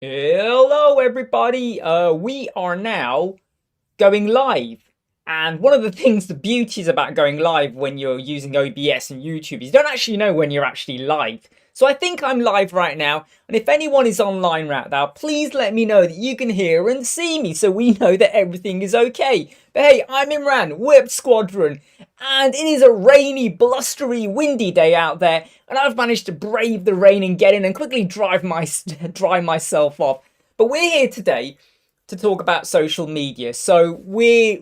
Hello, everybody. We are now going live. And one of the things, the beauties about going live when you're using OBS and YouTube is you don't actually know when you're actually live. So I think I'm live right now. And if anyone is online right now, please let me know that you can hear and see me so we know that everything is okay. But hey, I'm Imran, we're Squadron. And it is a rainy, blustery, windy day out there. And I've managed to brave the rain and get in and quickly dry myself off. But we're here today to talk about social media. So we're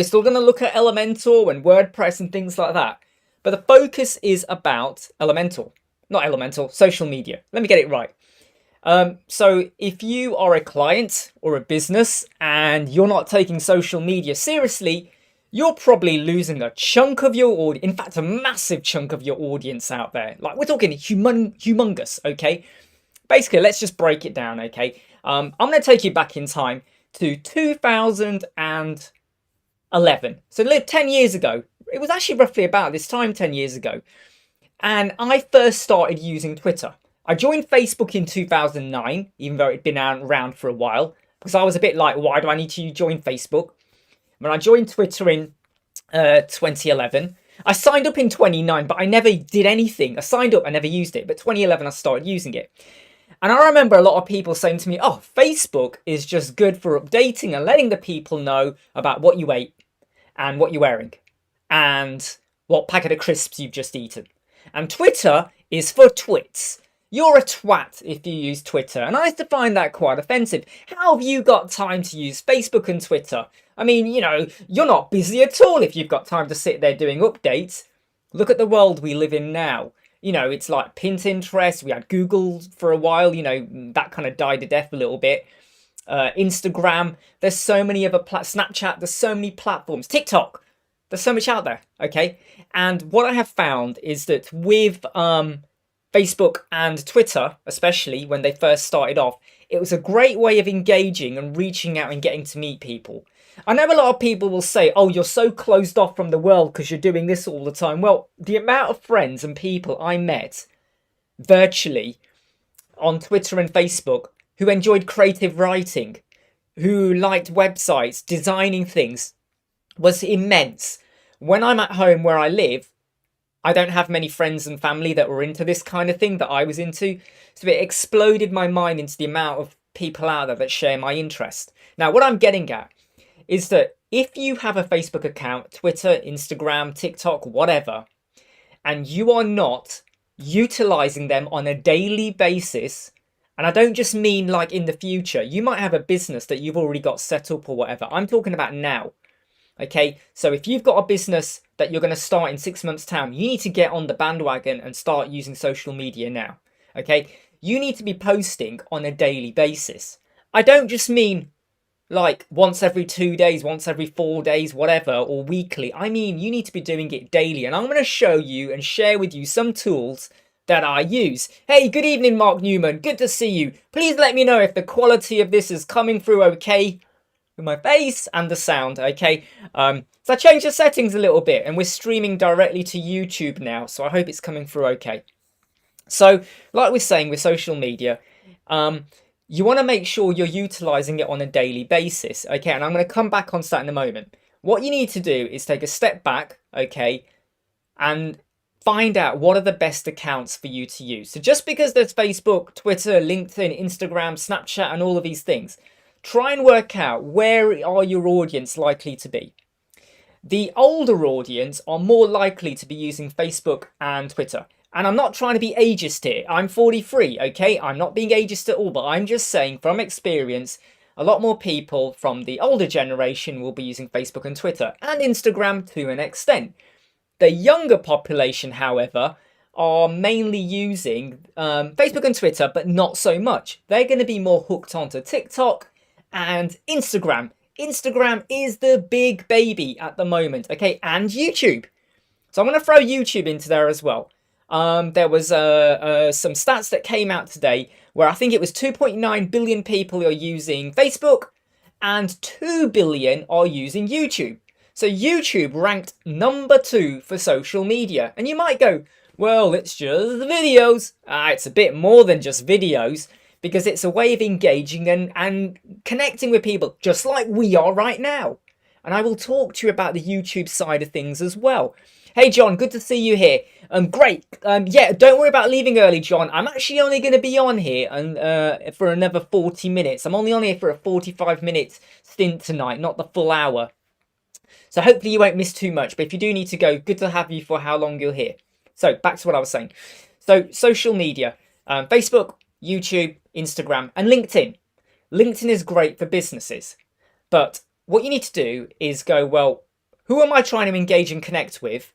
still going to look at Elementor and WordPress and things like that. But the focus is about social media. Let me get it right. So if you are a client or a business and you're not taking social media seriously, you're probably losing a chunk of your audience. In fact, a massive chunk of your audience out there. Like we're talking humongous, okay? Basically, let's just break it down, okay? I'm going to take you back in time to 2011. So 10 years ago. It was actually roughly about this time 10 years ago. And I first started using Twitter. I joined Facebook in 2009, even though it'd been around for a while, because I was a bit like, why do I need to join Facebook? When I joined Twitter in 2011, I signed up in 2009, but I never did anything. I signed up, I never used it, but 2011 I started using it. And I remember a lot of people saying to me, oh, Facebook is just good for updating and letting the people know about what you ate and what you're wearing and what packet of crisps you've just eaten. And Twitter is for twits. You're a twat if you use Twitter. And I used to find that quite offensive. How have you got time to use Facebook and Twitter? I mean, you're not busy at all if you've got time to sit there doing updates. Look at the world we live in now. It's like Pinterest, we had Google for a while, that kind of died to death a little bit. Instagram, there's so many other Snapchat, there's so many platforms. TikTok, there's so much out there, okay? And what I have found is that with Facebook and Twitter, especially when they first started off, it was a great way of engaging and reaching out and getting to meet people. I know a lot of people will say, oh, you're so closed off from the world because you're doing this all the time. Well, the amount of friends and people I met virtually on Twitter and Facebook who enjoyed creative writing, who liked websites, designing things, was immense. When I'm at home where I live, I don't have many friends and family that were into this kind of thing that I was into. So it exploded my mind into the amount of people out there that share my interest. Now, what I'm getting at is that if you have a Facebook account, Twitter, Instagram, TikTok, whatever, and you are not utilizing them on a daily basis, and I don't just mean like in the future, you might have a business that you've already got set up or whatever. I'm talking about now. Okay, so if you've got a business that you're going to start in 6 months' time, you need to get on the bandwagon and start using social media now. Okay, you need to be posting on a daily basis. I don't just mean like once every 2 days, once every 4 days, whatever, or weekly. I mean, you need to be doing it daily. And I'm going to show you and share with you some tools that I use. Hey, good evening, Mark Newman. Good to see you. Please let me know if the quality of this is coming through okay with my face and the sound, okay? So I changed the settings a little bit and we're streaming directly to YouTube now. So I hope it's coming through okay. So like we're saying with social media, you want to make sure you're utilizing it on a daily basis, okay? And I'm going to come back on that in a moment. What you need to do is take a step back, okay? And find out what are the best accounts for you to use. So just because there's Facebook, Twitter, LinkedIn, Instagram, Snapchat, and all of these things, try and work out where are your audience likely to be. The older audience are more likely to be using Facebook and Twitter. And I'm not trying to be ageist here. I'm 43, okay? I'm not being ageist at all, but I'm just saying from experience, a lot more people from the older generation will be using Facebook and Twitter and Instagram to an extent. The younger population, however, are mainly using Facebook and Twitter, but not so much. They're going to be more hooked onto TikTok and Instagram. Instagram is the big baby at the moment, okay? And YouTube. So I'm going to throw YouTube into there as well. There was some stats that came out today where I think it was 2.9 billion people are using Facebook and 2 billion are using YouTube. So YouTube ranked number 2 for social media. And you might go, well, it's just videos. It's a bit more than just videos because it's a way of engaging and connecting with people just like we are right now. And I will talk to you about the YouTube side of things as well. Hey John, good to see you here. Great. Yeah, don't worry about leaving early, John. I'm actually only going to be on here for another 40 minutes. I'm only on here for a 45-minute stint tonight, not the full hour. So hopefully you won't miss too much. But if you do need to go, good to have you for how long you're here. So back to what I was saying. So social media, Facebook, YouTube, Instagram, and LinkedIn. LinkedIn is great for businesses. But what you need to do is go, well, who am I trying to engage and connect with?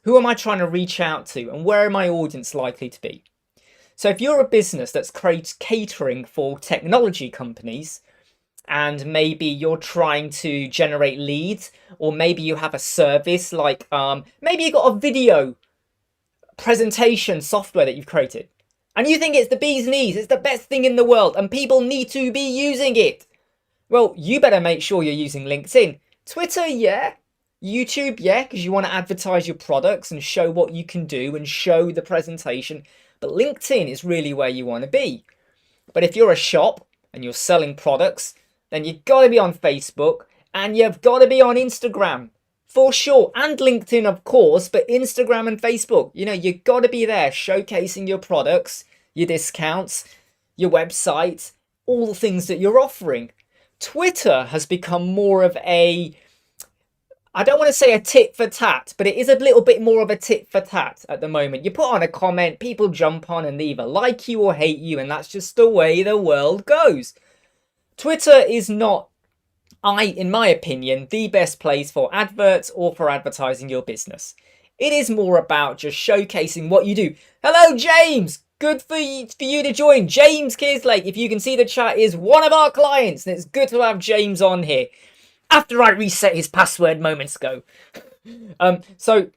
Who am I trying to reach out to? And where are my audience likely to be? So if you're a business that's catering for technology companies, and maybe you're trying to generate leads, or maybe you have a service like, maybe you got a video presentation software that you've created, and you think it's the bee's knees, it's the best thing in the world, and people need to be using it. Well, you better make sure you're using LinkedIn. Twitter, yeah. YouTube, yeah, because you want to advertise your products and show what you can do and show the presentation. But LinkedIn is really where you want to be. But if you're a shop and you're selling products, then you've got to be on Facebook and you've got to be on Instagram for sure. And LinkedIn, of course, but Instagram and Facebook, you know, you've got to be there showcasing your products, your discounts, your website, all the things that you're offering. Twitter has become more of a, I don't want to say a tit for tat, but it is a little bit more of a tit for tat at the moment. You put on a comment, people jump on and either like you or hate you, and that's just the way the world goes. Twitter is not, in my opinion, the best place for adverts or for advertising your business. It is more about just showcasing what you do. Hello, James! Good for you to join. James Kislake, if you can see the chat, is one of our clients, and it's good to have James on here. After I reset his password moments ago. So,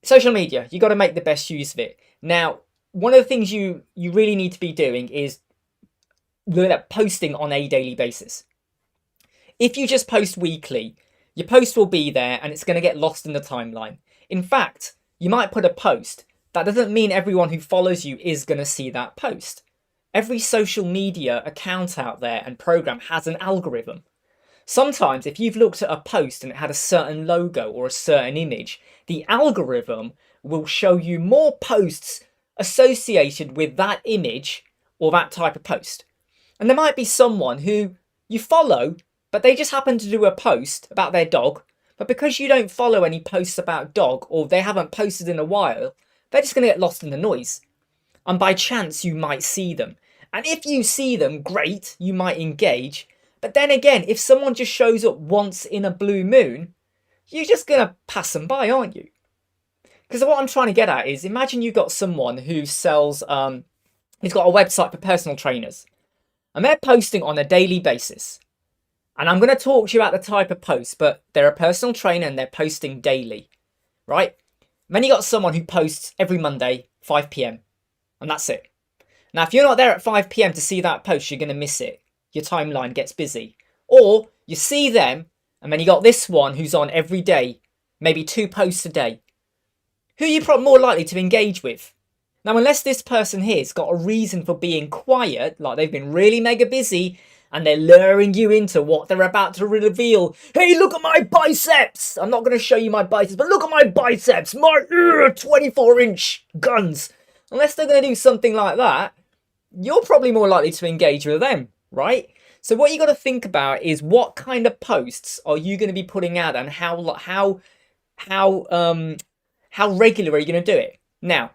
social media, you got to make the best use of it. Now, one of the things you really need to be doing is posting on a daily basis. If you just post weekly, your post will be there and it's going to get lost in the timeline. In fact, you might put a post. That doesn't mean everyone who follows you is going to see that post. Every social media account out there and program has an algorithm. Sometimes if you've looked at a post and it had a certain logo or a certain image, the algorithm will show you more posts associated with that image or that type of post. And there might be someone who you follow, but they just happen to do a post about their dog. But because you don't follow any posts about dog, or they haven't posted in a while, they're just going to get lost in the noise. And by chance, you might see them. And if you see them, great, you might engage. But then again, if someone just shows up once in a blue moon, you're just going to pass them by, aren't you? Because what I'm trying to get at is, imagine you've got someone who sells, who's got a website for personal trainers. And they're posting on a daily basis. And I'm going to talk to you about the type of post, but they're a personal trainer and they're posting daily, right? And then you got someone who posts every Monday, 5 p.m. And that's it. Now, if you're not there at 5 p.m. to see that post, you're going to miss it. Your timeline gets busy. Or you see them, and then you got this one who's on every day, maybe 2 posts a day. Who are you probably more likely to engage with? Now, unless this person here's got a reason for being quiet, like they've been really mega busy, and they're luring you into what they're about to reveal. Hey, look at my biceps! I'm not going to show you my biceps, but look at my biceps! My 24-inch guns! Unless they're going to do something like that, you're probably more likely to engage with them, right? So what you got to think about is what kind of posts are you going to be putting out, and how regular are you going to do it? Now,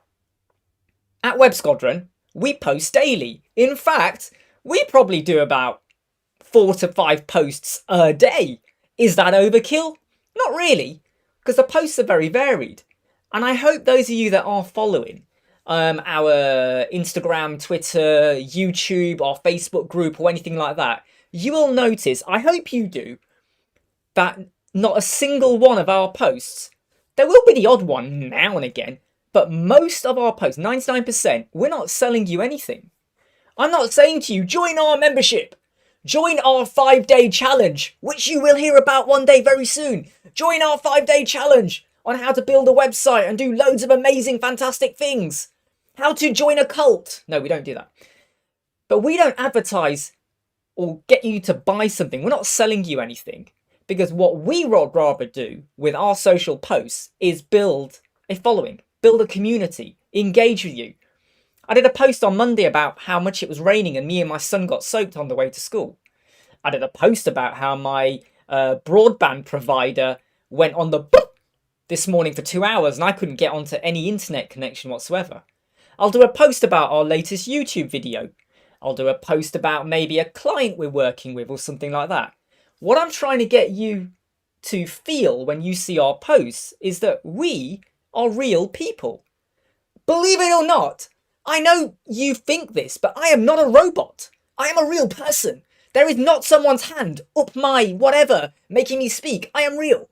at Web Squadron, we post daily. In fact, we probably do about 4 to 5 posts a day. Is that overkill? Not really, because the posts are very varied. And I hope those of you that are following our Instagram, Twitter, YouTube, or Facebook group or anything like that, you will notice, I hope you do, that not a single one of our posts, there will be the odd one now and again, but most of our posts, 99%, we're not selling you anything. I'm not saying to you, join our membership. Join our 5-day challenge, which you will hear about one day very soon. Join our 5-day challenge on how to build a website and do loads of amazing, fantastic things. How to join a cult. No, we don't do that. But we don't advertise or get you to buy something. We're not selling you anything. Because what we would rather do with our social posts is build a following, build a community, engage with you. I did a post on Monday about how much it was raining and me and my son got soaked on the way to school. I did a post about how my broadband provider went on the boop this morning for 2 hours and I couldn't get onto any internet connection whatsoever. I'll do a post about our latest YouTube video. I'll do a post about maybe a client we're working with or something like that. What I'm trying to get you to feel when you see our posts is that we are real people. Believe it or not, I know you think this, but I am not a robot. I am a real person. There is not someone's hand up my whatever making me speak. I am real.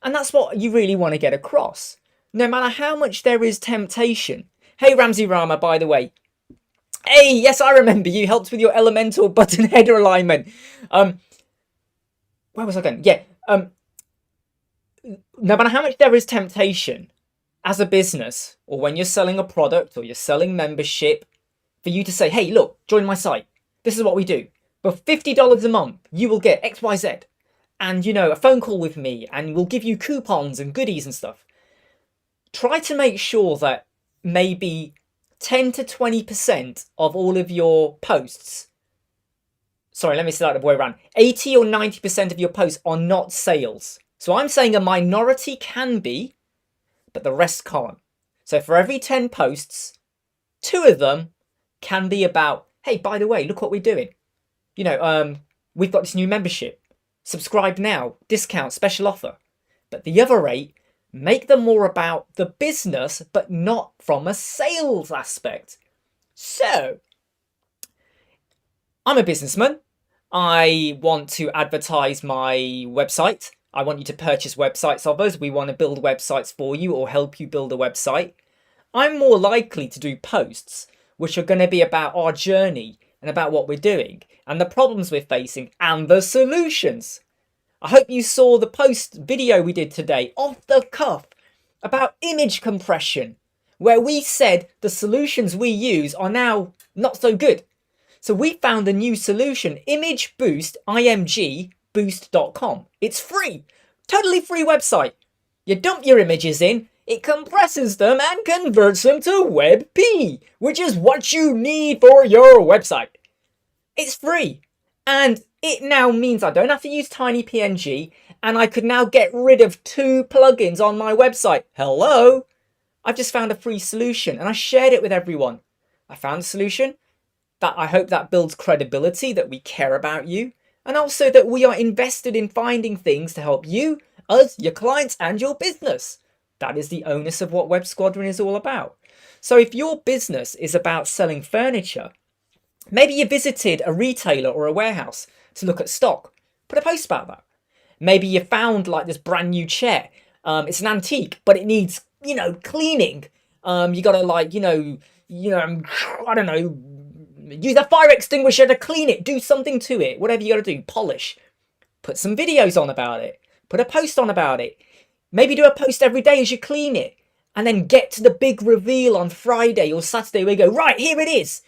And that's what you really want to get across. No matter how much there is temptation. Hey, Ramsey Rama, by the way. Hey, yes, I remember you helped with your Elementor button header alignment. Where was I going? Yeah. No matter how much there is temptation as a business, or when you're selling a product or you're selling membership, for you to say, hey, look, join my site. This is what we do. For $50 a month, you will get X, Y, Z. And, you know, a phone call with me, and we'll give you coupons and goodies and stuff. Try to make sure that maybe 10 to 20% of all of your posts, sorry, let me start the way around, 80 or 90% of your posts are not sales. So I'm saying a minority can be, but the rest can't. So for every 10 posts, 2 of them can be about, hey, by the way, look what we're doing. You know, we've got this new membership. Subscribe now, discount, special offer. But the other 8, make them more about the business, but not from a sales aspect. So, I'm a businessman. I want to advertise my website. I want you to purchase websites of us. We want to build websites for you or help you build a website. I'm more likely to do posts which are going to be about our journey and about what we're doing and the problems we're facing and the solutions. I hope you saw the post video we did today off the cuff about image compression, where we said the solutions we use are now not so good. So we found a new solution, Image Boost, imgboost.com. It's free, totally free website. You dump your images in, it compresses them and converts them to WebP, which is what you need for your website. It's free, and it now means I don't have to use TinyPNG, and I could now get rid of 2 plugins on my website. Hello? I've just found a free solution, and I shared it with everyone. I found a solution that I hope that builds credibility, that we care about you, and also that we are invested in finding things to help you, us, your clients, and your business. That is the onus of what Web Squadron is all about. So if your business is about selling furniture, maybe you visited a retailer or a warehouse to look at stock, put a post about that. Maybe you found like this brand new chair. It's an antique, but it needs, you know, cleaning. You gotta like, I don't know, use a fire extinguisher to clean it, do something to it, whatever you gotta do, polish. Put some videos on about it, put a post on about it. Maybe do a post every day as you clean it, and then get to the big reveal on Friday or Saturday where you go, right, here it is.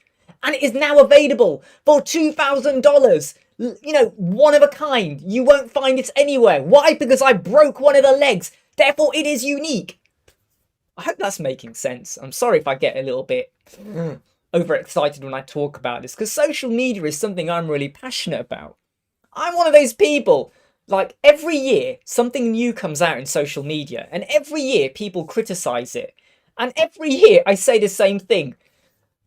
And it is now available for $2,000. You know, one of a kind. You won't find it anywhere. Why? Because I broke one of the legs. Therefore, it is unique. I hope that's making sense. I'm sorry if I get a little bit overexcited when I talk about this, because social media is something I'm really passionate about. I'm one of those people, like every year something new comes out in social media, and every year people criticize it. And every year I say the same thing.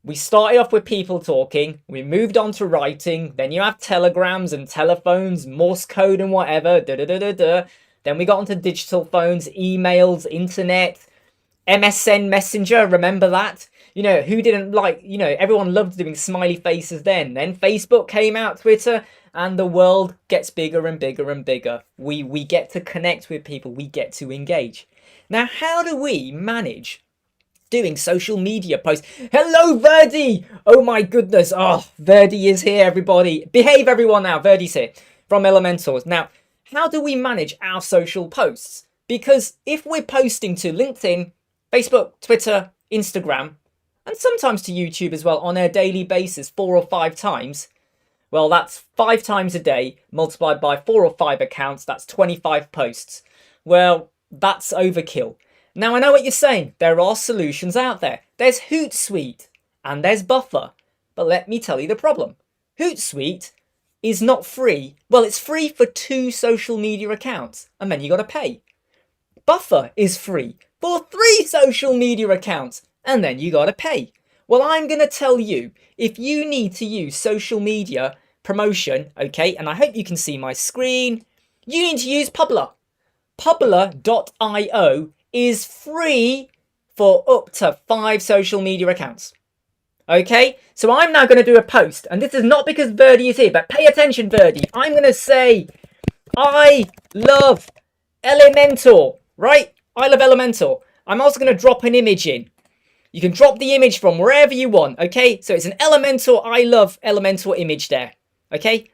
We started off with people talking, we moved on to writing, then you have telegrams and telephones, Morse code and whatever, Then we got onto digital phones, emails, internet, MSN Messenger, remember that? You know, who didn't like, you know, everyone loved doing smiley faces then. Then Facebook came out, Twitter, and the world gets bigger and bigger and bigger. We get to connect with people, we get to engage. Now, how do we manage doing social media posts? Hello, Verdi! Oh my goodness. Oh, Verdi is here, everybody. Behave, everyone now. Verdi's here from Elementors. Now, how do we manage our social posts? Because if we're posting to LinkedIn, Facebook, Twitter, Instagram, and sometimes to YouTube as well on a daily basis, 4 or 5 times, well, that's 5 times a day multiplied by 4 or 5 accounts. That's 25 posts. Well, that's overkill. Now, I know what you're saying. There are solutions out there. There's Hootsuite and there's Buffer. But let me tell you the problem. Hootsuite is not free. Well, it's free for 2 social media accounts, and then you got to pay. Buffer is free for 3 social media accounts, and then you got to pay. Well, I'm going to tell you, if you need to use social media promotion, okay, and I hope you can see my screen, you need to use Publer. Publer.io is free for up to 5 social media accounts. Okay, so I'm now going to do a post, and this is not because Verdi is here, but pay attention, Verdi. I'm going to say, I love Elementor, right? I love Elementor. I'm also going to drop an image in. You can drop the image from wherever you want, okay? So it's an Elementor, I love Elementor image there, okay?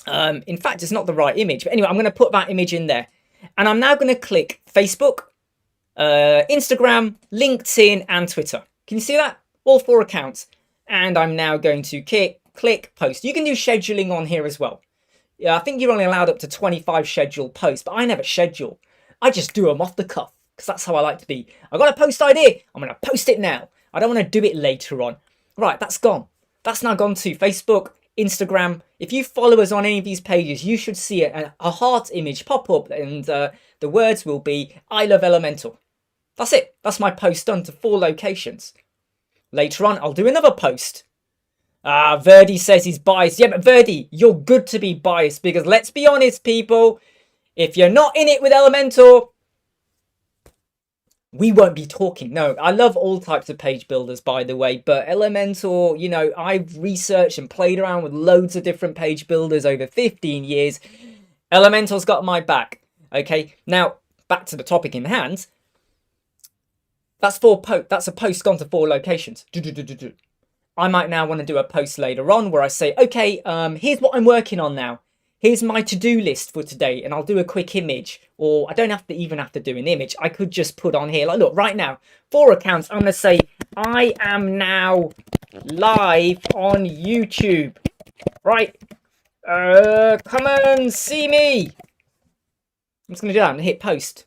In fact, it's not the right image, but anyway, I'm going to put that image in there. And I'm now going to click Facebook, Instagram, LinkedIn, and Twitter. Can you see that? All 4 accounts. And I'm now going to click post. You can do scheduling on here as well. Yeah, I think you're only allowed up to 25 scheduled posts, but I never schedule. I just do them off the cuff, because that's how I like to be. I've got a post idea. I'm going to post it now. I don't want to do it later on. Right, that's gone. That's now gone to Facebook, Instagram. If you follow us on any of these pages, you should see a heart image pop up, and the words will be, I love Elementor. That's it. That's my post done to 4 locations. Later on, I'll do another post. Verdi says he's biased. Yeah, but Verdi, you're good to be biased, because let's be honest, people. If you're not in it with Elementor, we won't be talking. No, I love all types of page builders, by the way, but Elementor, you know, I've researched and played around with loads of different page builders over 15 years. Elementor's got my back. Okay, now back to the topic in hand. That's a post gone to 4 locations. I might now want to do a post later on where I say, okay, here's what I'm working on now. Here's my to-do list for today, and I'll do a quick image. Or I don't even have to do an image. I could just put on here, like, look, right now, 4 accounts. I'm going to say, I am now live on YouTube. Right? Come and see me. I'm just going to do that and hit post.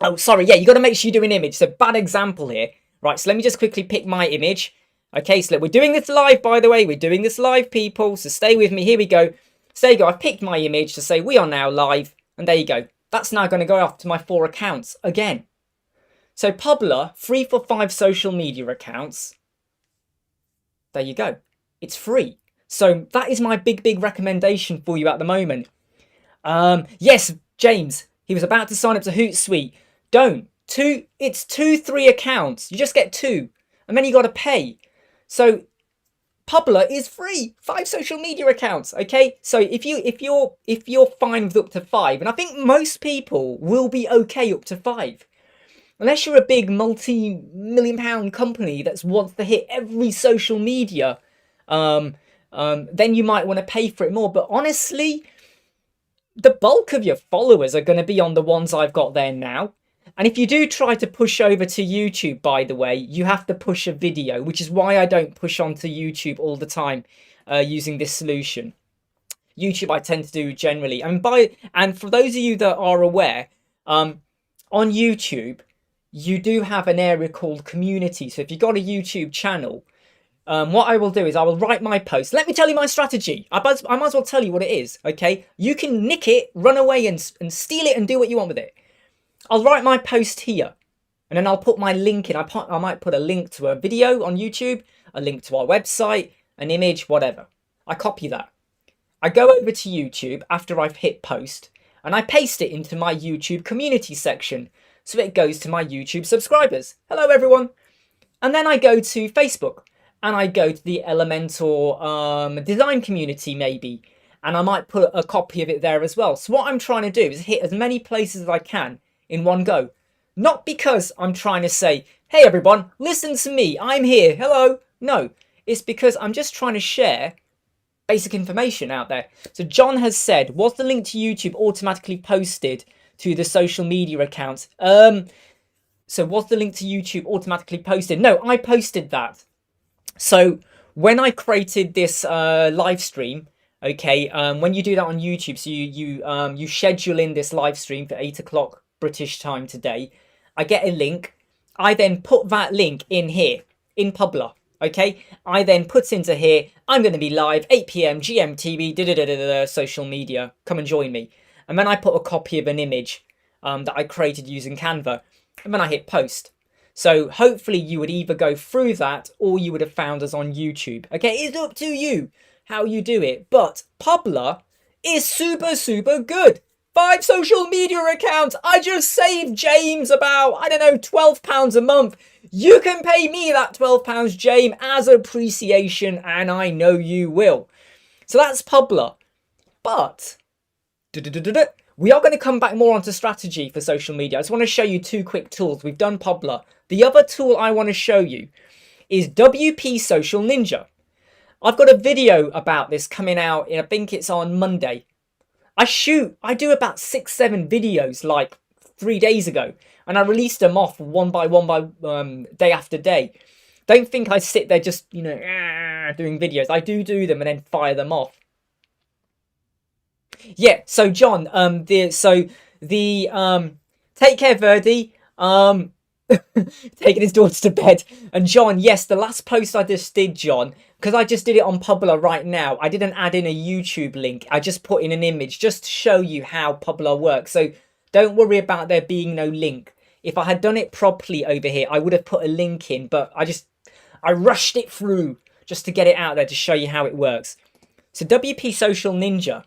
Oh, sorry, yeah, you got to make sure you do an image. So, bad example here. Right, so let me just quickly pick my image. Okay, so look, we're doing this live, by the way. We're doing this live, people. So stay with me. Here we go. So there you go. I've picked my image to say we are now live. And there you go. That's now going to go off to my 4 accounts again. So Publer, free for 5 social media accounts. There you go. It's free. So that is my big recommendation for you at the moment. Yes, James, he was about to sign up to Hootsuite. Don't. It's 2-3 accounts. You just get 2. And then you got to pay. So Publer is free. 5 social media accounts. Okay. So if you're fine with up to 5, and I think most people will be okay up to 5. Unless you're a big multi-million-pound company that wants to hit every social media, then you might want to pay for it more. But honestly, the bulk of your followers are going to be on the ones I've got there now. And if you do try to push over to YouTube, by the way, you have to push a video, which is why I don't push onto YouTube all the time using this solution. YouTube I tend to do generally. And for those of you that are aware, on YouTube, you do have an area called community. So if you've got a YouTube channel, what I will do is I will write my post. Let me tell you my strategy. I might as well tell you what it is, okay? You can nick it, run away and steal it and do what you want with it. I'll write my post here, and then I'll put my link in. I might put a link to a video on YouTube, a link to our website, an image, whatever. I copy that. I go over to YouTube after I've hit post, and I paste it into my YouTube community section, so it goes to my YouTube subscribers. Hello, everyone. And then I go to Facebook, and I go to the Elementor design community, maybe, and I might put a copy of it there as well. So what I'm trying to do is hit as many places as I can in one go. Not because I'm trying to say, hey everyone, listen to me, I'm here, hello. No, it's because I'm just trying to share basic information out there. So John has said, was the link to YouTube automatically posted to the social media accounts? So was the link to YouTube automatically posted? No, I posted that. So when I created this live stream, okay, when you do that on YouTube, so you schedule in this live stream for 8 o'clock British time today, I get a link. I then put that link in here, in Publer, okay? I then put into here, I'm going to be live, 8 p.m. GMT, social media, come and join me. And then I put a copy of an image that I created using Canva, and then I hit post. So hopefully you would either go through that or you would have found us on YouTube. Okay, it's up to you how you do it. But Publer is super, super good. 5 social media accounts. I just saved James about, I don't know, £12 a month. You can pay me that £12, James, as appreciation, and I know you will. So that's Publer. But we are going to come back more onto strategy for social media. I just want to show you 2 quick tools. We've done Publer. The other tool I want to show you is WP Social Ninja. I've got a video about this coming out, I think it's on Monday. I do about 6-7 videos like 3 days ago, and I released them off one by day after day. Don't think I sit there just, doing videos. I do them and then fire them off. Yeah, so John, take care, Verdi, taking his daughter to bed. And John, yes, the last post I just did, John, because I just did it on Publer right now, I didn't add in a YouTube link. I just put in an image just to show you how Publer works. So don't worry about there being no link. If I had done it properly over here, I would have put a link in, but I rushed it through just to get it out there to show you how it works. So WP Social Ninja.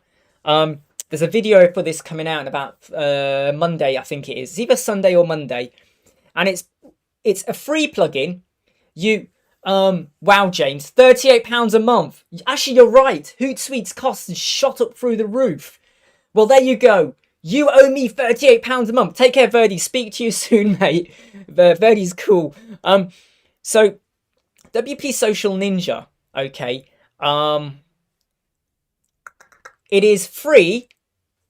There's a video for this coming out in about Monday, I think it is. It's either Sunday or Monday, and it's a free plugin. Wow, James, £38 a month. Actually, you're right. Hootsuite's costs has shot up through the roof. Well, there you go. You owe me £38 a month. Take care, Verdi. Speak to you soon, mate. Verdi's cool. So WP Social Ninja. Okay. It is free,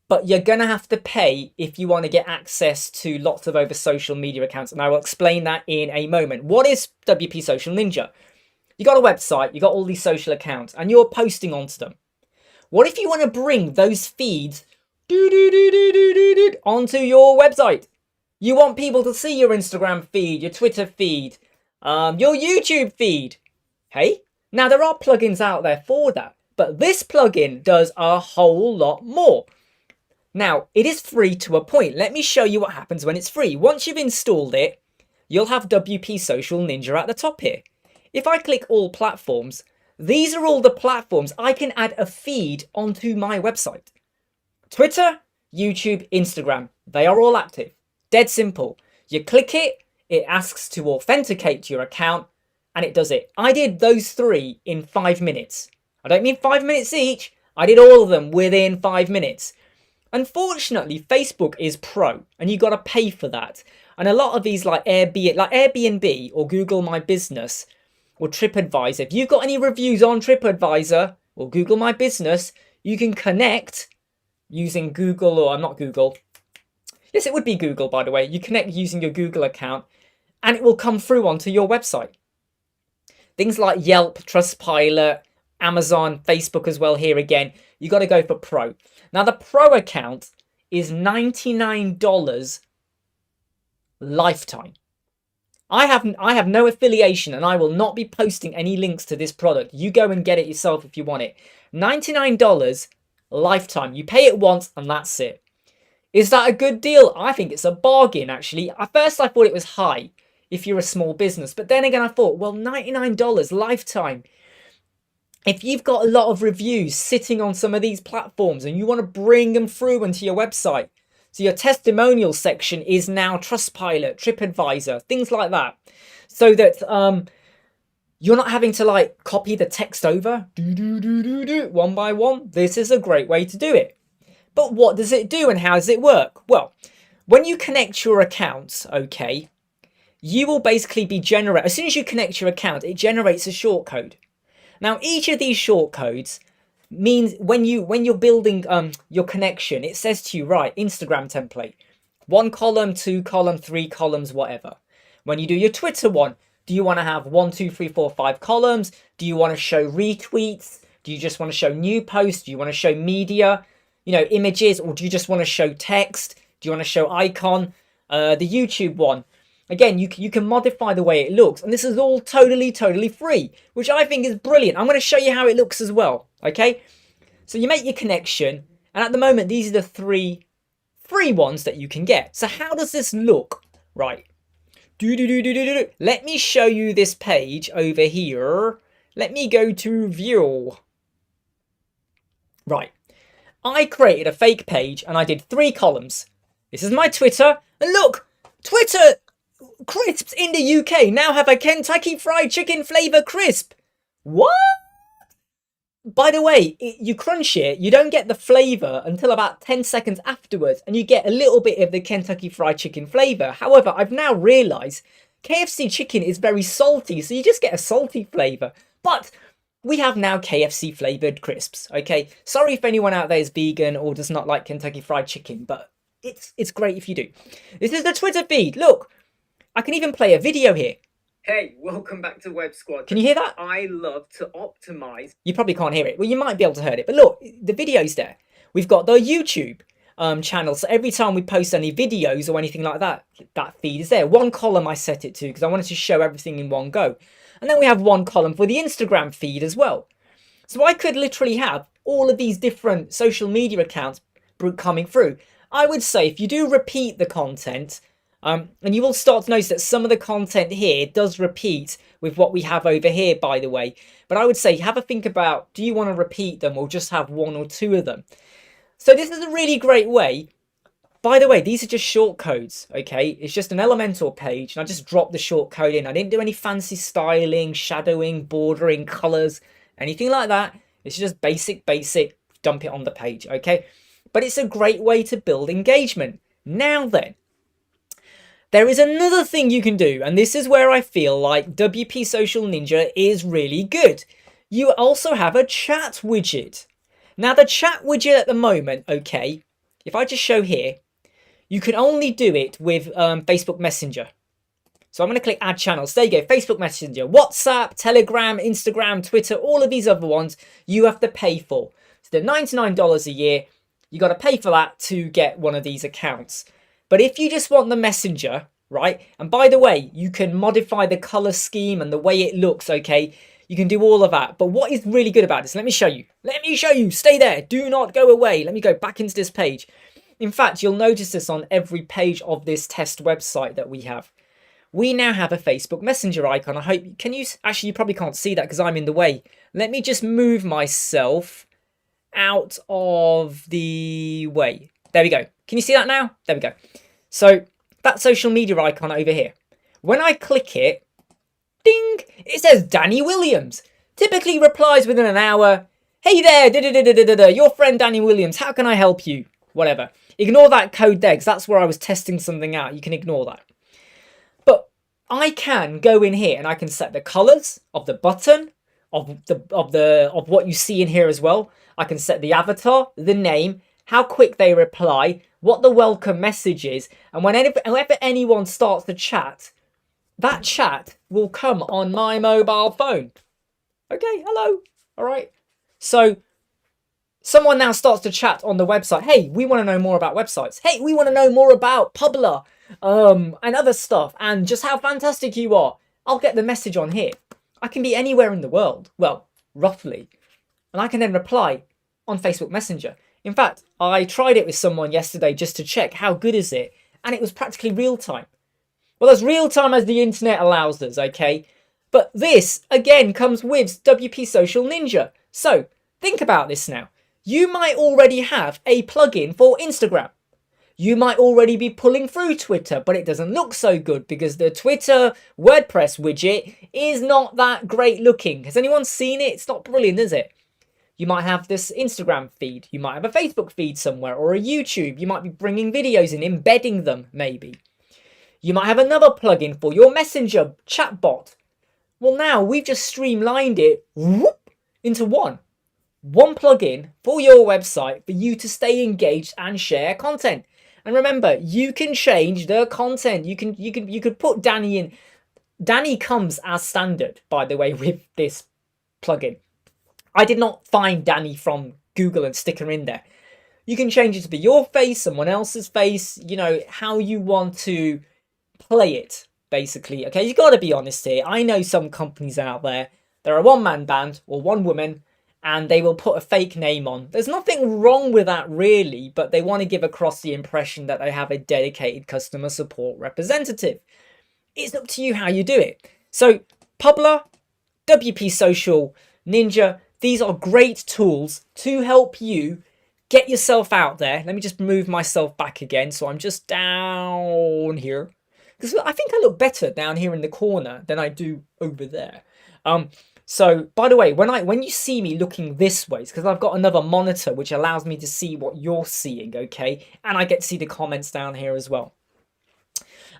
but you're going to have to pay if you want to get access to lots of other social media accounts. And I will explain that in a moment. What is WP Social Ninja? You got a website, you got all these social accounts, and you're posting onto them. What if you want to bring those feeds onto your website? You want people to see your Instagram feed, your Twitter feed, your YouTube feed. Hey, now there are plugins out there for that. But this plugin does a whole lot more. Now, it is free to a point. Let me show you what happens when it's free. Once you've installed it, you'll have WP Social Ninja at the top here. If I click all platforms, these are all the platforms I can add a feed onto my website. Twitter, YouTube, Instagram, they are all active. Dead simple. You click it, it asks to authenticate your account, and it does it. I did those 3 in 5 minutes. I don't mean 5 minutes each. I did all of them within 5 minutes. Unfortunately, Facebook is pro, and you got to pay for that. And a lot of these, like Airbnb or Google My Business or TripAdvisor, if you've got any reviews on TripAdvisor or Google My Business, you can connect using Google, or not Google. Yes, it would be Google, by the way. You connect using your Google account, and it will come through onto your website. Things like Yelp, Trustpilot, Amazon, Facebook as well here again. You got to go for Pro. Now the Pro account is $99 lifetime. I have no affiliation, and I will not be posting any links to this product. You go and get it yourself if you want it. $99 lifetime. You pay it once and that's it. Is that a good deal? I think it's a bargain, actually. At first I thought it was high if you're a small business, but then again I thought, well, $99 lifetime. If you've got a lot of reviews sitting on some of these platforms and you want to bring them through into your website, so your testimonial section is now Trustpilot, TripAdvisor, things like that, so that you're not having to like copy the text over one by one. This is a great way to do it. But what does it do and how does it work? Well, when you connect your accounts, okay, you will basically be as soon as you connect your account, it generates a shortcode. Now, each of these shortcodes means when you're building your connection, it says to you, right, Instagram template. 1 column, 2 column, 3 columns, whatever. When you do your Twitter one, do you want to have 1, 2, 3, 4, 5 columns? Do you want to show retweets? Do you just want to show new posts? Do you want to show media, images? Or do you just want to show text? Do you want to show icon? The YouTube one. Again, you can modify the way it looks. And this is all totally free, which I think is brilliant. I'm going to show you how it looks as well. Okay. So you make your connection. And at the moment, these are the 3 free ones that you can get. So how does this look? Right. Let me show you this page over here. Let me go to view. Right. I created a fake page and I did 3 columns. This is my Twitter. And look, Twitter crisps in the UK now have a Kentucky Fried Chicken flavour crisp. What? By the way, you crunch it, you don't get the flavour until about 10 seconds afterwards, and you get a little bit of the Kentucky Fried Chicken flavour. However, I've now realised KFC chicken is very salty, so you just get a salty flavour. But we have now KFC flavoured crisps, okay? Sorry if anyone out there is vegan or does not like Kentucky Fried Chicken, but it's great if you do. This is the Twitter feed. Look, I can even play a video here. Hey, welcome back to Web Squadron. Can you hear that? I love to optimize. You probably can't hear it. Well, you might be able to hear it. But look, the video's there. We've got the YouTube channel. So every time we post any videos or anything like that, that feed is there. 1 column I set it to because I wanted to show everything in one go. And then we have 1 column for the Instagram feed as well. So I could literally have all of these different social media accounts coming through. I would say if you do repeat the content, and you will start to notice that some of the content here does repeat with what we have over here, by the way. But I would say have a think about, do you want to repeat them or just have 1 or 2 of them? So this is a really great way. By the way, these are just short codes, okay? It's just an Elementor page, and I just dropped the short code in. I didn't do any fancy styling, shadowing, bordering, colors, anything like that. It's just basic, dump it on the page, okay? But it's a great way to build engagement. Now then, there is another thing you can do, and this is where I feel like WP Social Ninja is really good. You also have a chat widget. Now, the chat widget at the moment, okay, if I just show here, you can only do it with Facebook Messenger. So I'm going to click Add Channels. There you go, Facebook Messenger, WhatsApp, Telegram, Instagram, Twitter, all of these other ones you have to pay for. So they're $99 a year. You got to pay for that to get one of these accounts. But if you just want the messenger, right? And by the way, you can modify the color scheme and the way it looks, okay? You can do all of that. But what is really good about this, let me show you. Let me show you. Stay there. Do not go away. Let me go back into this page. In fact, you'll notice this on every page of this test website that we have. We now have a Facebook Messenger icon. I hope, can you, actually you probably can't see that because I'm in the way. Let me just move myself out of the way. There we go. Can you see that now? There we go. So that social media icon over here. When I click it, ding, it says Danny Williams. Typically replies within an hour. Hey there, your friend Danny Williams. How can I help you? Whatever. Ignore that code there because that's where I was testing something out. You can ignore that. But I can go in here and I can set the colors of the button, of what you see in here as well. I can set the avatar, the name, how quick they reply, what the welcome message is, and whenever anyone starts to chat, that chat will come on my mobile phone. Okay, hello. All right. So someone now starts to chat on the website. Hey, we want to know more about websites. Hey, we want to know more about Publer and other stuff and just how fantastic you are. I'll get the message on here. I can be anywhere in the world. Well, roughly. And I can then reply on Facebook Messenger. In fact, I tried it with someone yesterday just to check how good is it, and it was practically real time. Well, as real time as the internet allows us, okay? But this, again, comes with WP Social Ninja. So, think about this now. You might already have a plugin for Instagram. You might already be pulling through Twitter, but it doesn't look so good because the Twitter WordPress widget is not that great looking. Has anyone seen it? It's not brilliant, is it? You might have this Instagram feed. You might have a Facebook feed somewhere or a YouTube. You might be bringing videos in, embedding them maybe. You might have another plugin for your Messenger chatbot. Well, now we've just streamlined it into one plugin for your website for you to stay engaged and share content. And remember, you can change the content. You could put Danny in. Danny comes as standard, by the way, with this plugin. I did not find Danny from Google and stick her in there. You can change it to be your face, someone else's face, you know, how you want to play it, basically. Okay, you got to be honest here. I know some companies out there, they're a one-man band or one woman, and they will put a fake name on. There's nothing wrong with that, really, but they want to give across the impression that they have a dedicated customer support representative. It's up to you how you do it. So, Publer, WP Social, Ninja, these are great tools to help you get yourself out there. Let me just move myself back again. So I'm just down here. Because I think I look better down here in the corner than I do over there. So, by the way, when you see me looking this way, it's because I've got another monitor which allows me to see what you're seeing, okay? And I get to see the comments down here as well.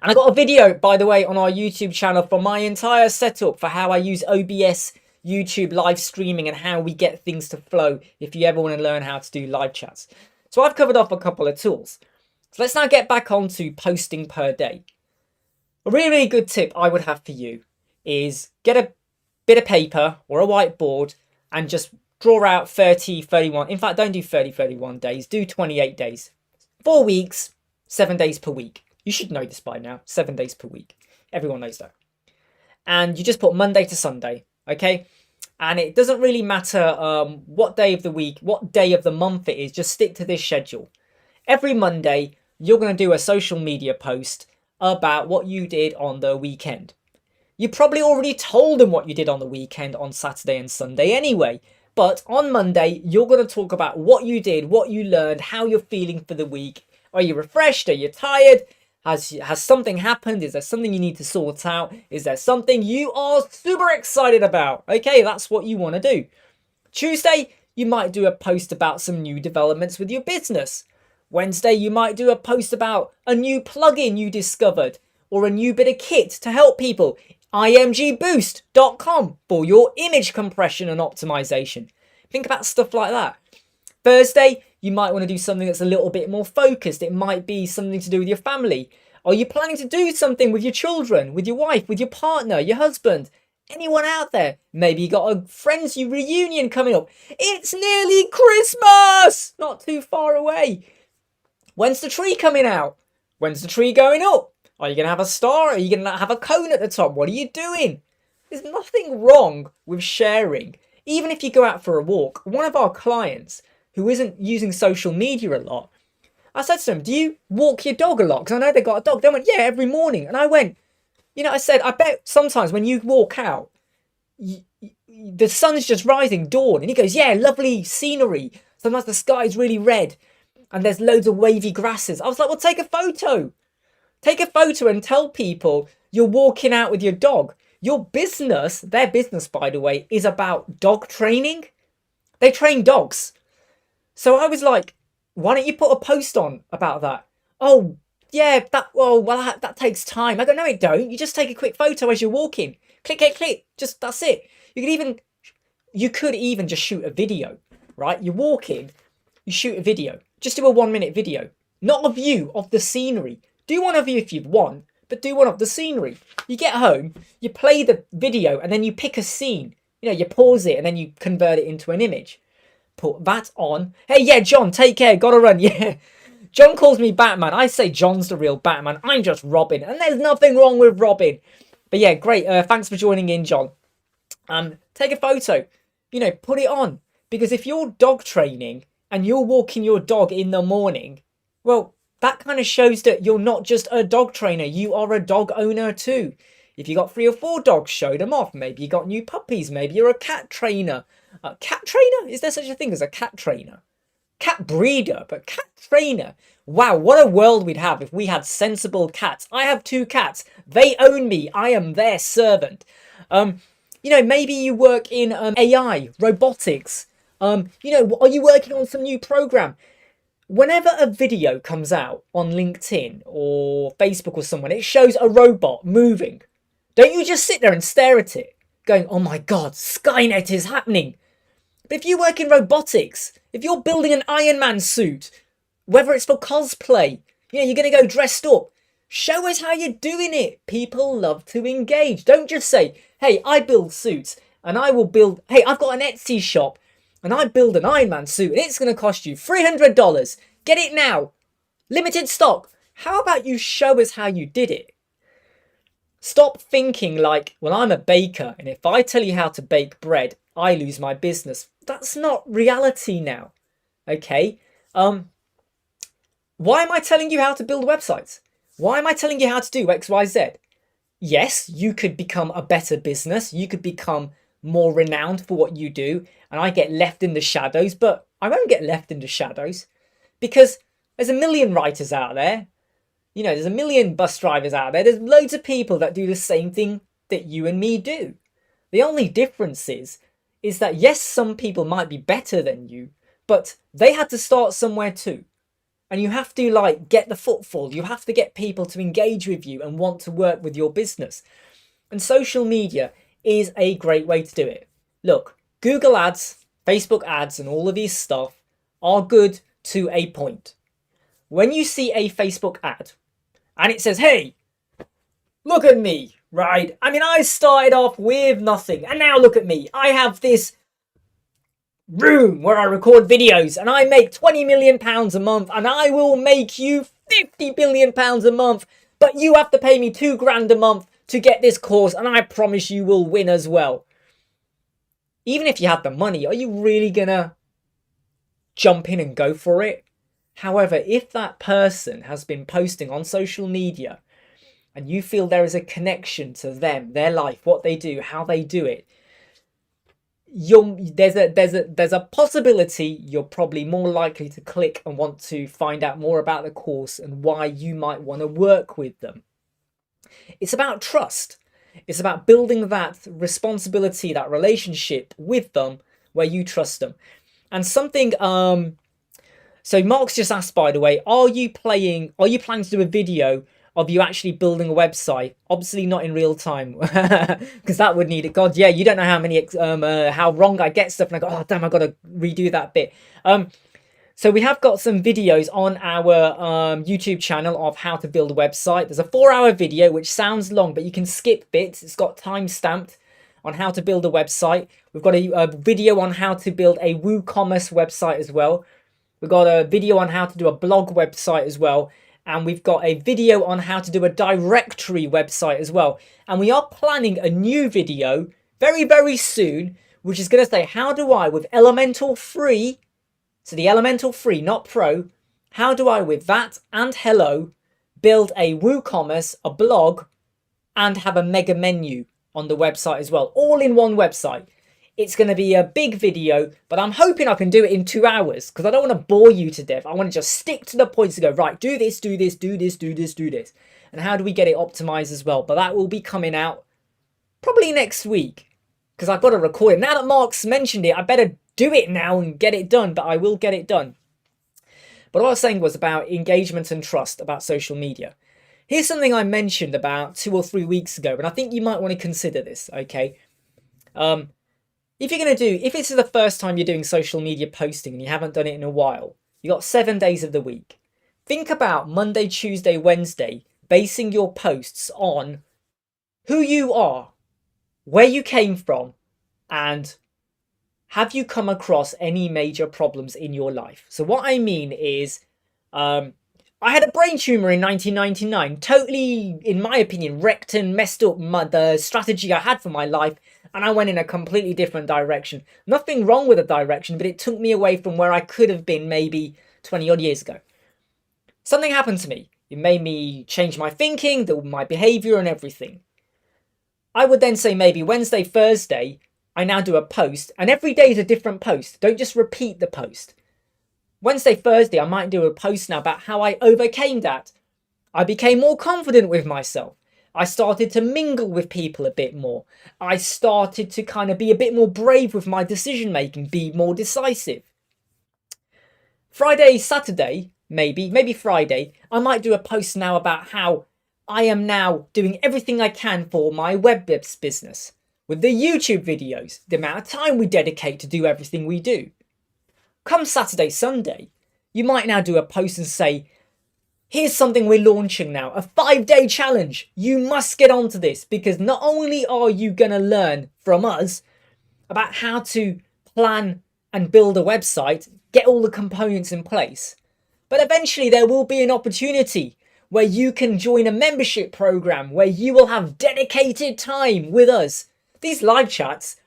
And I got a video, by the way, on our YouTube channel for my entire setup for how I use OBS, YouTube live streaming, and how we get things to flow if you ever want to learn how to do live chats. So I've covered off a couple of tools. So let's now get back on to posting per day. A really, really good tip I would have for you is get a bit of paper or a whiteboard and just draw out 30, 31. In fact, don't do 30, 31 days. Do 28 days. 4 weeks, 7 days per week. You should know this by now. 7 days per week. Everyone knows that. And you just put Monday to Sunday. Okay? And it doesn't really matter what day of the week, what day of the month it is. Just stick to this schedule. Every Monday, you're going to do a social media post about what you did on the weekend. You probably already told them what you did on the weekend on Saturday and Sunday anyway. But on Monday, you're going to talk about what you did, what you learned, how you're feeling for the week. Are you refreshed? Are you tired? Has something happened? Is there something you need to sort out? Is there something you are super excited about? Okay, that's what you want to do. Tuesday, you might do a post about some new developments with your business. Wednesday, you might do a post about a new plugin you discovered or a new bit of kit to help people. imgboost.com for your image compression and optimization. Think about stuff like that. Thursday, you might want to do something that's a little bit more focused. It might be something to do with your family. Are you planning to do something with your children, with your wife, with your partner, your husband? Anyone out there? Maybe you got a friends reunion coming up. It's nearly Christmas! Not too far away. When's the tree coming out? When's the tree going up? Are you going to have a star? Are you going to have a cone at the top? What are you doing? There's nothing wrong with sharing. Even if you go out for a walk, one of our clients who isn't using social media a lot, I said to him, do you walk your dog a lot? Because I know they got a dog. They went, yeah, every morning. And I went, you know, I said, I bet sometimes when you walk out, the sun's just rising, dawn. And he goes, yeah, lovely scenery. Sometimes the sky's really red and there's loads of wavy grasses. I was like, well, take a photo. Take a photo and tell people you're walking out with your dog. Your business, their business, by the way, is about dog training. They train dogs. So I was like, why don't you put a post on about that? Oh, yeah, that takes time. I go, no, it don't. You just take a quick photo as you're walking. Click, click, click. Just, that's it. You could even just shoot a video, right? You're walking, you shoot a video. Just do a 1 minute video. Not of you, of the scenery. Do one of you if you want, but do one of the scenery. You get home, you play the video, and then you pick a scene. You know, you pause it, and then you convert it into an image. Put that on. Hey, yeah, John, take care. Gotta run. Yeah. John calls me Batman. I say John's the real Batman. I'm just Robin. And there's nothing wrong with Robin. But yeah, great. Thanks for joining in, John. Take a photo. You know, put it on. Because if you're dog training and you're walking your dog in the morning, well, that kind of shows that you're not just a dog trainer. You are a dog owner too. If you got 3 or 4 dogs, show them off. Maybe you got new puppies. Maybe you're a cat trainer. Cat trainer? Is there such a thing as a cat trainer? Cat breeder, but cat trainer. Wow, what a world we'd have if we had sensible cats. I have 2 cats. They own me. I am their servant. You know, maybe you work in AI, robotics. You know, are you working on some new program? Whenever a video comes out on LinkedIn or Facebook or someone, it shows a robot moving. Don't you just sit there and stare at it, going, oh my God, Skynet is happening. But if you work in robotics, if you're building an Iron Man suit, whether it's for cosplay, You're going to go dressed up. Show us how you're doing it. People love to engage. Don't just say, hey, I build suits and I will build, hey, I've got an Etsy shop and I build an Iron Man suit and it's going to cost you $300. Get it now. Limited stock. How about you show us how you did it? Stop thinking like, well, I'm a baker and if I tell you how to bake bread, I lose my business. That's not reality now. Okay? Why am I telling you how to build websites? Why am I telling you how to do X, Y, Z? Yes, you could become a better business. You could become more renowned for what you do. And I get left in the shadows, but I won't get left in the shadows because there's a million writers out there. There's a million bus drivers out there. There's loads of people that do the same thing that you and me do. The only difference is that yes, some people might be better than you, but they had to start somewhere too. And you have to get the footfall. You have to get people to engage with you and want to work with your business. And social media is a great way to do it. Look, Google ads, Facebook ads, and all of these stuff are good to a point. When you see a Facebook ad and it says, hey, look at me, right? I started off with nothing and now look at me. I have this room where I record videos and I make £20 million a month and I will make you £50 billion a month, but you have to pay me £2,000 a month to get this course and I promise you will win as well. Even if you had the money, are you really gonna jump in and go for it? However, if that person has been posting on social media and you feel there is a connection to them, their life, what they do, how they do it, there's a possibility you're probably more likely to click and want to find out more about the course and why you might want to work with them. It's about trust. It's about building that responsibility, that relationship with them where you trust them. And something so Mark's just asked, by the way, are you planning to do a video of you actually building a website? Obviously not in real time, because that would need it. God, yeah, you don't know how many how wrong I get stuff, and I go, oh damn, I got to redo that bit. So we have got some videos on our YouTube channel of how to build a website. There's a 4-hour video which sounds long, but you can skip bits. It's got time stamped on how to build a website. We've got a video on how to build a WooCommerce website as well. We've got a video on how to do a blog website as well. And we've got a video on how to do a directory website as well. And we are planning a new video very, very soon, which is going to say, how do I, with Elementor Free, so the Elementor Free, not Pro, how do I, with that and Hello, build a WooCommerce, a blog, and have a mega menu on the website as well, all in one website. It's going to be a big video, but I'm hoping I can do it in 2 hours because I don't want to bore you to death. I want to just stick to the points to go, right, do this, do this, do this, do this, do this. And how do we get it optimized as well? But that will be coming out probably next week because I've got to record it. Now that Mark's mentioned it, I better do it now and get it done, but I will get it done. But what I was saying was about engagement and trust about social media. Here's something I mentioned about 2 or 3 weeks ago, and I think you might want to consider this, okay? If this is the first time you're doing social media posting and you haven't done it in a while, you got 7 days of the week. Think about Monday, Tuesday, Wednesday, basing your posts on who you are, where you came from, and have you come across any major problems in your life? So what I mean is, I had a brain tumor in 1999, totally, in my opinion, wrecked and messed up the strategy I had for my life, and I went in a completely different direction. Nothing wrong with the direction, but it took me away from where I could have been maybe 20 odd years ago. Something happened to me. It made me change my thinking, my behavior and everything. I would then say maybe Wednesday, Thursday, I now do a post, and every day is a different post. Don't just repeat the post. Wednesday, Thursday, I might do a post now about how I overcame that. I became more confident with myself. I started to mingle with people a bit more. I started to kind of be a bit more brave with my decision making, be more decisive. Friday, Saturday, maybe Friday, I might do a post now about how I am now doing everything I can for my web business. With the YouTube videos, the amount of time we dedicate to do everything we do. Come Saturday, Sunday, you might now do a post and say, Here's something we're launching now, a 5-day challenge. You must get onto this, because not only are you going to learn from us about how to plan and build a website, get all the components in place, but eventually there will be an opportunity where you can join a membership program where you will have dedicated time with us. These live chats,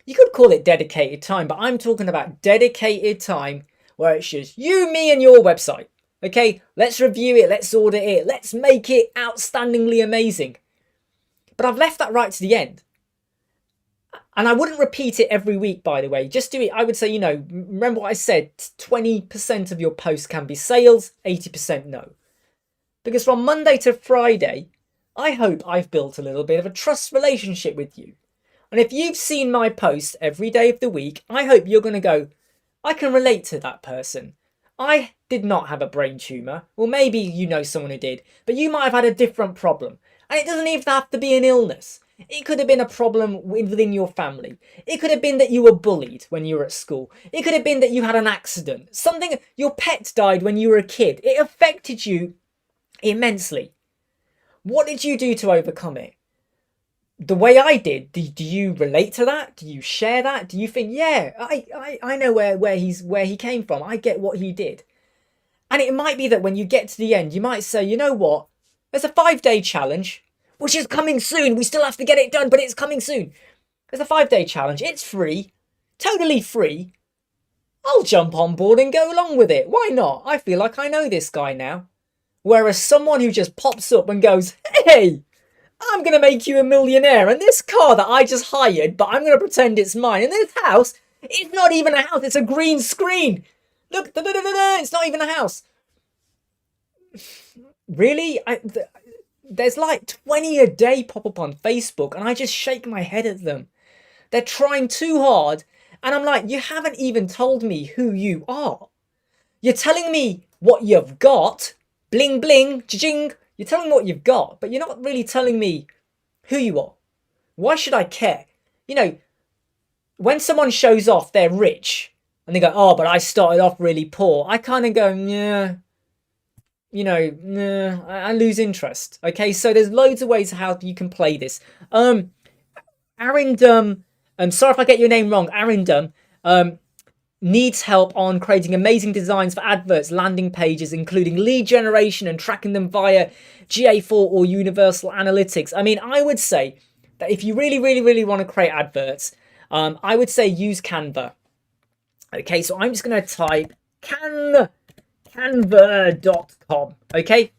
you could call it dedicated time, but I'm talking about dedicated time where it's just you, me, and your website. Okay, let's review it, let's audit it, let's make it outstandingly amazing. But I've left that right to the end. And I wouldn't repeat it every week, by the way. Just do it. I would say, you know, remember what I said, 20% of your posts can be sales, 80% no. Because from Monday to Friday, I hope I've built a little bit of a trust relationship with you. And if you've seen my posts every day of the week, I hope you're going to go, I can relate to that person. I did not have a brain tumour, or maybe you know someone who did, but you might have had a different problem. And it doesn't even have to be an illness. It could have been a problem within your family. It could have been that you were bullied when you were at school. It could have been that you had an accident. Something, your pet died when you were a kid. It affected you immensely. What did you do to overcome it? The way I did, do you relate to that? Do you share that? Do you think, yeah, I know where he came from. I get what he did. And it might be that when you get to the end, you might say, you know what? There's a 5-day challenge, which is coming soon. We still have to get it done, but it's coming soon. There's a 5-day challenge. It's free, totally free. I'll jump on board and go along with it. Why not? I feel like I know this guy now. Whereas someone who just pops up and goes, hey, I'm going to make you a millionaire. And this car that I just hired, but I'm going to pretend it's mine. And this house, it's not even a house. It's a green screen. Look, it's not even a house. Really? There's like 20 a day pop up on Facebook and I just shake my head at them. They're trying too hard. And I'm like, you haven't even told me who you are. You're telling me what you've got. Bling, bling, ching. You're telling me what you've got, but you're not really telling me who you are. Why should I care? You know, when someone shows off they're rich and they go, oh, but I started off really poor. I kind of go, yeah, you know, nah, I lose interest. Okay, so there's loads of ways how you can play this. Arindum, I'm sorry if I get your name wrong. Arindum, needs help on creating amazing designs for adverts, landing pages, including lead generation and tracking them via GA4 or Universal Analytics. I mean, I would say that if you really want to create adverts, I would say use Canva. Okay, so I'm just going to type canva.com. Okay,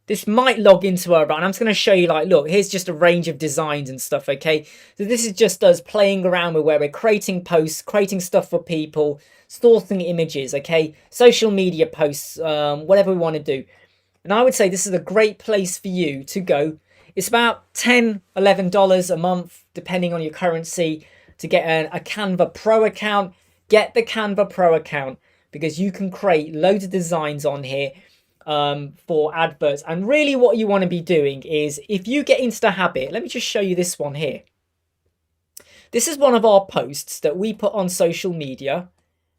this might log into her, and I'm just going to show you, like, look, here's just a range of designs and stuff, okay? So this is just us playing around with where we're creating posts, creating stuff for people, sourcing images, okay? Social media posts, whatever we want to do. And I would say this is a great place for you to go. It's about $10, $11 a month, depending on your currency, to get a Canva Pro account. Get the Canva Pro account, because you can create loads of designs on here for adverts. And really what you want to be doing is, if you get into the habit, let me just show you this one here. This is one of our posts that we put on social media,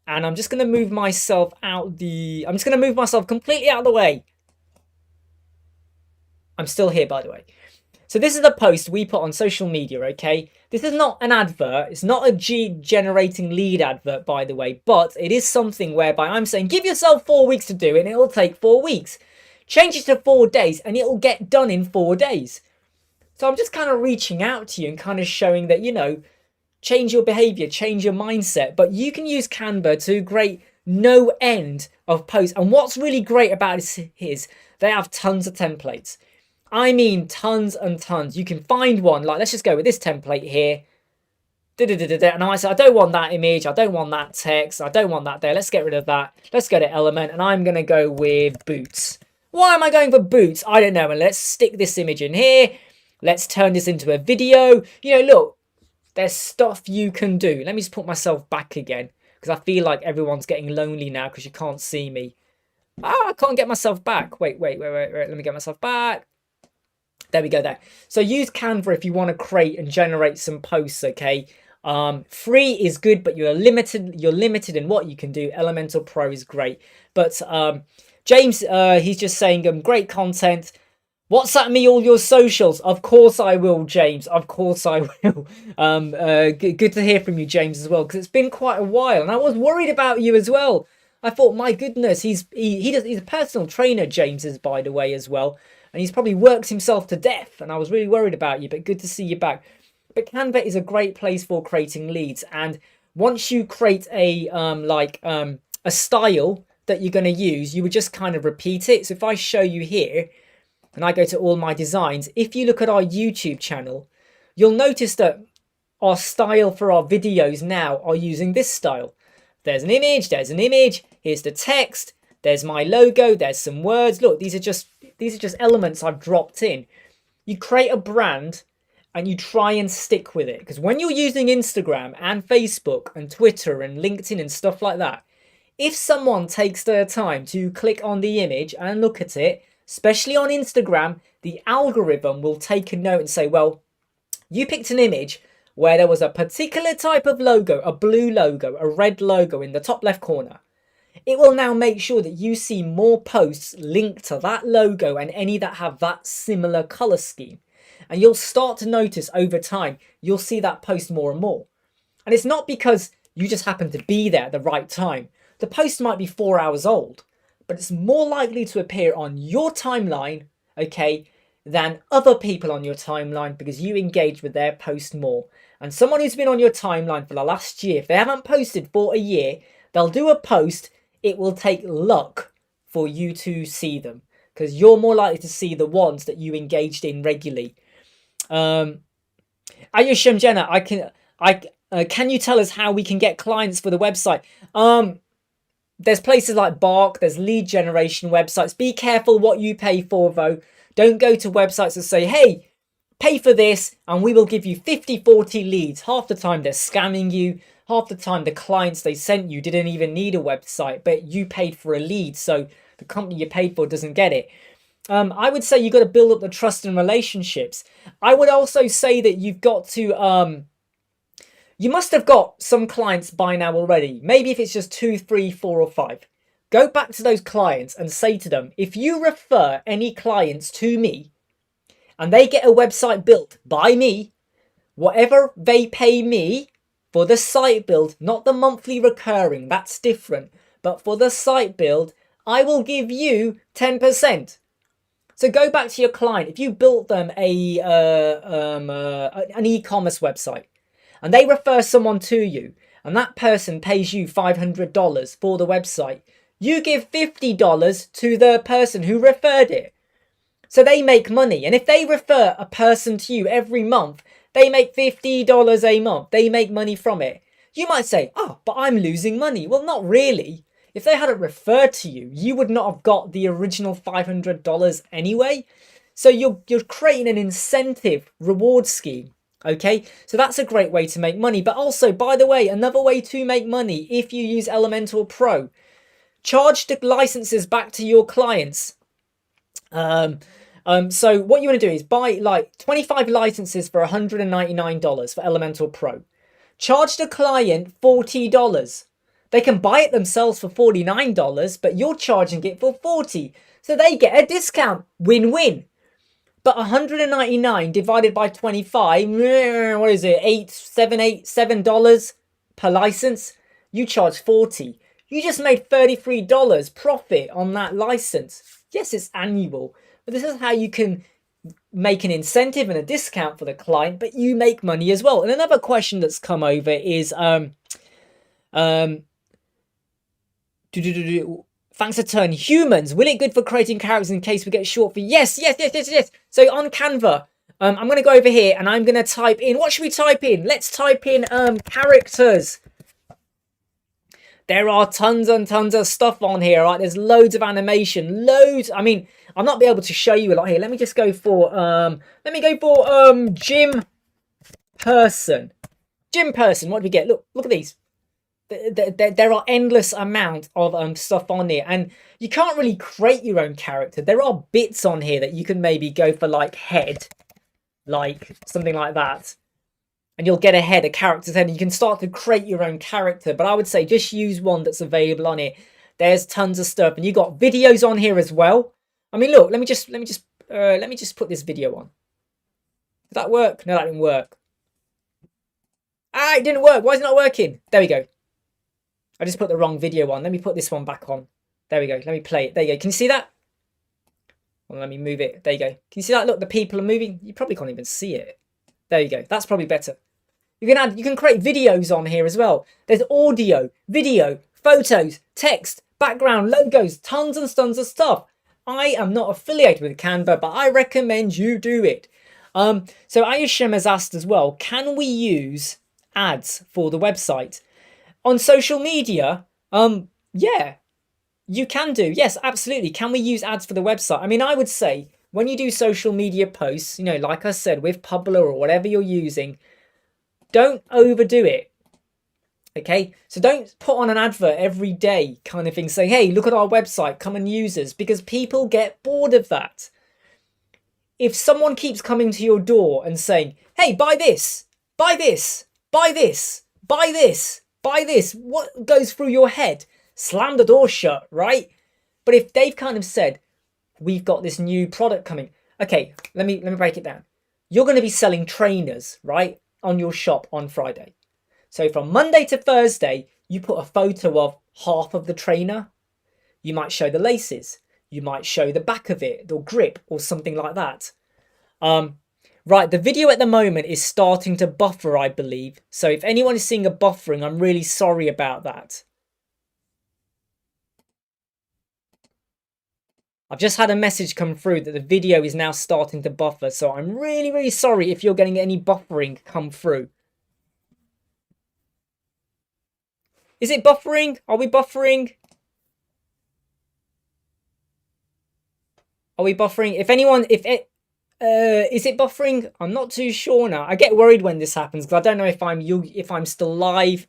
and I'm just going to move myself I'm just going to move myself completely out of the way. I'm still here, by the way. So this is the post we put on social media, okay? This is not an advert. It's not a generating lead advert, by the way, but it is something whereby I'm saying, give yourself 4 weeks to do it, and it'll take 4 weeks. Change it to 4 days, and it'll get done in 4 days. So I'm just kind of reaching out to you and kind of showing that, you know, change your behavior, change your mindset, but you can use Canva to create no end of posts. And what's really great about this is they have tons of templates. I mean, tons and tons. You can find one, like, let's just go with this template here. And I say, I don't want that image. I don't want that text. I don't want that there. Let's get rid of that. Let's go to Element, and I'm going to go with boots. Why am I going for boots? I don't know. And let's stick this image in here. Let's turn this into a video. You know, look, there's stuff you can do. Let me just put myself back again, because I feel like everyone's getting lonely now because you can't see me. Oh, I can't get myself back. Wait. Let me get myself back. There we go there. So use Canva if you want to create and generate some posts, okay? Free is good, but you're limited in what you can do. Elementor Pro is great. But James, he's just saying, great content. WhatsApp me all your socials. Of course I will, James. Of course I will. Good to hear from you, James, as well, because it's been quite a while, and I was worried about you as well. I thought, my goodness, he's a personal trainer, James is, by the way, as well, and he's probably worked himself to death, and I was really worried about you, but good to see you back. But Canva is a great place for creating leads, and once you create a style that you're going to use, you would just kind of repeat it. So if I show you here, and I go to all my designs, if you look at our YouTube channel, you'll notice that our style for our videos now are using this style. There's an image, here's the text, there's my logo, there's some words. Look, these are just elements I've dropped in. You create a brand and you try and stick with it, because when you're using Instagram and Facebook and Twitter and LinkedIn and stuff like that, if someone takes their time to click on the image and look at it, especially on Instagram, the algorithm will take a note and say, well, you picked an image where there was a particular type of logo, a blue logo, a red logo in the top left corner. It will now make sure that you see more posts linked to that logo and any that have that similar color scheme. And you'll start to notice over time, you'll see that post more and more. And it's not because you just happen to be there at the right time. The post might be 4 hours old, but it's more likely to appear on your timeline, okay, than other people on your timeline, because you engage with their post more. And someone who's been on your timeline for the last year, if they haven't posted for a year, they'll do a post. It will take luck for you to see them, because you're more likely to see the ones that you engaged in regularly. Ayusham Jenna, can you tell us how we can get clients for the website? There's places like Bark, there's lead generation websites. Be careful what you pay for, though. Don't go to websites that say, hey, pay for this and we will give you 50-40 leads. Half the time they're scamming you. Half the time the clients they sent you didn't even need a website, but you paid for a lead, so the company you paid for doesn't get it. I would say you've got to build up the trust and relationships. I would also say that you've got to... you must have got some clients by now already. Maybe if it's just 2, 3, 4 or 5. Go back to those clients and say to them, if you refer any clients to me and they get a website built by me, whatever they pay me for the site build, not the monthly recurring, that's different, but for the site build, I will give you 10%. So go back to your client. If you built them an e-commerce website, and they refer someone to you, and that person pays you $500 for the website, you give $50 to the person who referred it. So they make money. And if they refer a person to you every month, they make $50 a month. They make money from it. You might say, oh, but I'm losing money. Well, not really. If they hadn't referred to you, you would not have got the original $500 anyway. So you're creating an incentive reward scheme. Okay, so that's a great way to make money. But also, by the way, another way to make money if you use Elementor Pro, charge the licenses back to your clients. So what you want to do is buy like 25 licenses for $199 for Elementor Pro. Charge the client $40. They can buy it themselves for $49, but you're charging it for $40. So they get a discount. Win-win. But $199 divided by 25, what is it? $7 per license. You charge $40. You just made $33 profit on that license. Yes, it's annual, but this is how you can make an incentive and a discount for the client, but you make money as well. And another question that's come over is, thanks a ton. Humans, will it good for creating characters in case we get short for? Yes. So on Canva, I'm going to go over here and I'm going to type in, what should we type in? Let's type in characters. There are tons and tons of stuff on here, right? There's loads of animation, loads. I mean, I'll not be able to show you a lot here. Let me just go for, Jim Person. Jim Person, what do we get? Look at these. There are endless amount of stuff on here, and you can't really create your own character. There are bits on here that you can maybe go for, like head, like something like that, and you'll get a head, a character's head, and you can start to create your own character. But I would say just use one that's available on it. There's tons of stuff, and you got videos on here as well. I mean, look, let me just put this video on. Did that work? No, that didn't work. Ah, it didn't work. Why is it not working? There we go. I just put the wrong video on. Let me put this one back on. There we go. Let me play it. There you go. Can you see that? Well, let me move it. There you go. Can you see that? Look, the people are moving. You probably can't even see it. There you go. That's probably better. You can create videos on here as well. There's audio, video, photos, text, background, logos, tons and tons of stuff. I am not affiliated with Canva, but I recommend you do it. So Ayeshem has asked as well, can we use ads for the website? On social media, yeah, you can do. Yes, absolutely. Can we use ads for the website? I mean, I would say when you do social media posts, you know, like I said, with Publer or whatever you're using, don't overdo it. Okay, so don't put on an advert every day kind of thing. Say, hey, look at our website, come and use us, because people get bored of that. If someone keeps coming to your door and saying, hey, buy this, buy this, buy this, buy this, buy this, what goes through your head? Slam the door shut, right? But if they've kind of said, we've got this new product coming. Okay, let me break it down. You're going to be selling trainers, right, on your shop on Friday. So from Monday to Thursday, you put a photo of half of the trainer. You might show the laces. You might show the back of it, the grip or something like that. Right, the video at the moment is starting to buffer, I believe. So if anyone is seeing a buffering, I'm really sorry about that. I've just had a message come through that the video is now starting to buffer. So I'm really, really sorry if you're getting any buffering come through. Is it buffering? Are we buffering? Are we buffering? If anyone, is it buffering? I'm not too sure now. I get worried when this happens because I don't know if I'm still live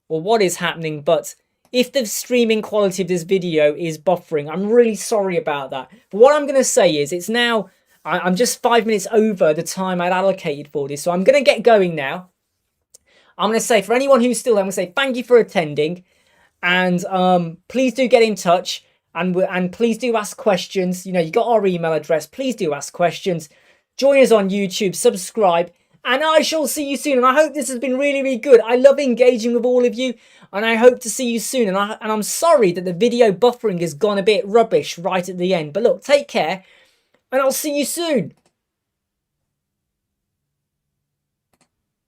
or what is happening. But if the streaming quality of this video is buffering, I'm really sorry about that. But what I'm going to say is it's now, I'm just 5 minutes over the time I'd allocated for this. So I'm going to get going now. I'm going to say for anyone who's still there, I'm going to say thank you for attending. And please do get in touch. And please do ask questions. You know, you got our email address. Please do ask questions. Join us on YouTube. Subscribe. And I shall see you soon. And I hope this has been really, really good. I love engaging with all of you. And I hope to see you soon. And I'm sorry that the video buffering has gone a bit rubbish right at the end. But look, take care. And I'll see you soon.